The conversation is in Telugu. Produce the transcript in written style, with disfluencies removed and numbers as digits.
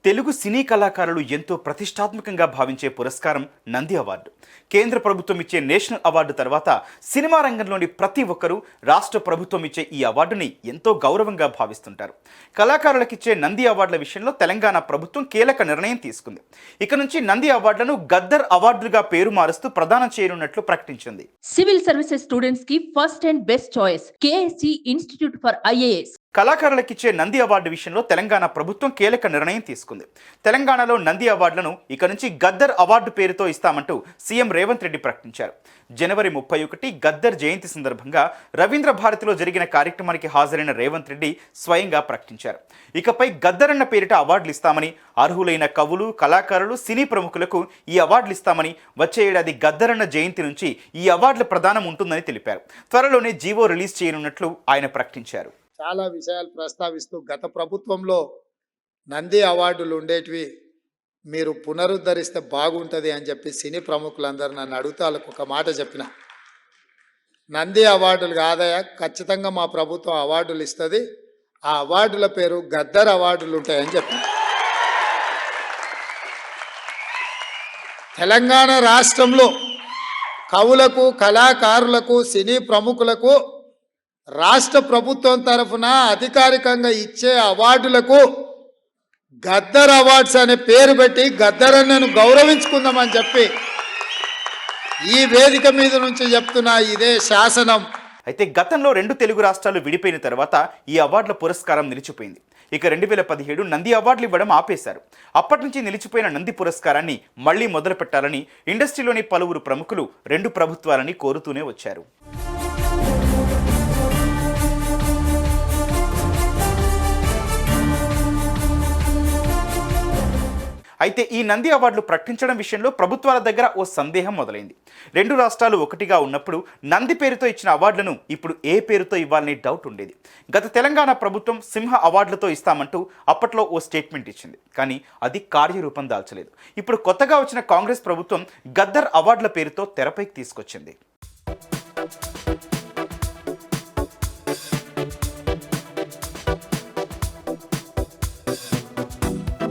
తెలుగు సినీ కళాకారులు ఎంతో ప్రతిష్టాత్మకంగా భావించే పురస్కారం నంది అవార్డు. కేంద్ర ప్రభుత్వం ఇచ్చే నేషనల్ అవార్డు తర్వాత సినిమా రంగంలోని ప్రతి ఒక్కరూ రాష్ట్ర ప్రభుత్వం ఇచ్చే ఈ అవార్డుని ఎంతో గౌరవంగా భావిస్తుంటారు. కళాకారులకిచ్చే నంది అవార్డుల విషయంలో తెలంగాణ ప్రభుత్వం కీలక నిర్ణయం తీసుకుంది. ఇక నుంచి నంది అవార్డులను గద్దర్ అవార్డులుగా పేరు మారుస్తూ ప్రదానం చేయనున్నట్లు ప్రకటించింది. సివిల్ సర్వీసెస్ స్టూడెంట్స్ కి first and best choice KSC institute for IAS. కళాకారులకిచ్చే నంది అవార్డు విషయంలో తెలంగాణ ప్రభుత్వం కీలక నిర్ణయం తీసుకుంది. తెలంగాణలో నంది అవార్డులను ఇక నుంచి గద్దర్ అవార్డు పేరుతో ఇస్తామంటూ సీఎం రేవంత్ రెడ్డి ప్రకటించారు. జనవరి 31 గద్దర్ జయంతి సందర్భంగా రవీంద్ర భారతిలో జరిగిన కార్యక్రమానికి హాజరైన రేవంత్ రెడ్డి స్వయంగా ప్రకటించారు. ఇకపై గద్దర్ అన్న పేరిట అవార్డులు ఇస్తామని, అర్హులైన కవులు, కళాకారులు, సినీ ప్రముఖులకు ఈ అవార్డులు ఇస్తామని, వచ్చే ఏడాది గద్దర్ అన్న జయంతి నుంచి ఈ అవార్డుల ప్రదానం ఉంటుందని తెలిపారు. త్వరలోనే జీవో రిలీజ్ చేయనున్నట్లు ఆయన ప్రకటించారు. చాలా విషయాలు ప్రస్తావిస్తూ గత ప్రభుత్వంలో నంది అవార్డులు ఉండేటివి మీరు పునరుద్ధరిస్తే బాగుంటుంది అని చెప్పి సినీ ప్రముఖులందరూ నన్ను అడుగుతా వాళ్ళకు ఒక మాట చెప్పిన. నంది అవార్డులు కాదయా, ఖచ్చితంగా మా ప్రభుత్వం అవార్డులు ఇస్తుంది, ఆ అవార్డుల పేరు గద్దర్ అవార్డులు ఉంటాయని చెప్పిన. తెలంగాణ రాష్ట్రంలో కవులకు, కళాకారులకు, సినీ ప్రముఖులకు రాష్ట్ర ప్రభుత్వం తరఫున అధికారికంగా ఇచ్చే అవార్డులకు గద్దర్ అవార్డ్స్ అనే పేరు పెట్టి గద్దరన్నను గౌరవించుకుందామని చెప్పి ఈ వేదిక మీద నుంచి చెప్తున్నా. ఇదే శాసనం. అయితే గతంలో 2 తెలుగు రాష్ట్రాలు విడిపోయిన తర్వాత ఈ అవార్డుల పురస్కారం నిలిచిపోయింది. ఇక 2017 నంది అవార్డులు ఇవ్వడం ఆపేశారు. అప్పటి నుంచి నిలిచిపోయిన నంది పురస్కారాన్ని మళ్లీ మొదలు పెట్టాలని ఇండస్ట్రీలోని పలువురు ప్రముఖులు 2 ప్రభుత్వాలని కోరుతూనే వచ్చారు. అయితే ఈ నంది అవార్డులు ప్రకటించడం విషయంలో ప్రభుత్వాల దగ్గర ఓ సందేహం మొదలైంది. 2 రాష్ట్రాలు ఒకటిగా ఉన్నప్పుడు నంది పేరుతో ఇచ్చిన అవార్డులను ఇప్పుడు ఏ పేరుతో ఇవ్వాలనే డౌట్ ఉండేది. గత తెలంగాణ ప్రభుత్వం సింహ అవార్డులతో ఇస్తామంటూ అప్పట్లో ఓ స్టేట్మెంట్ ఇచ్చింది. కానీ అది కార్యరూపం దాల్చలేదు. ఇప్పుడు కొత్తగా వచ్చిన కాంగ్రెస్ ప్రభుత్వం గద్దర్ అవార్డుల పేరుతో తెరపైకి తీసుకొచ్చింది.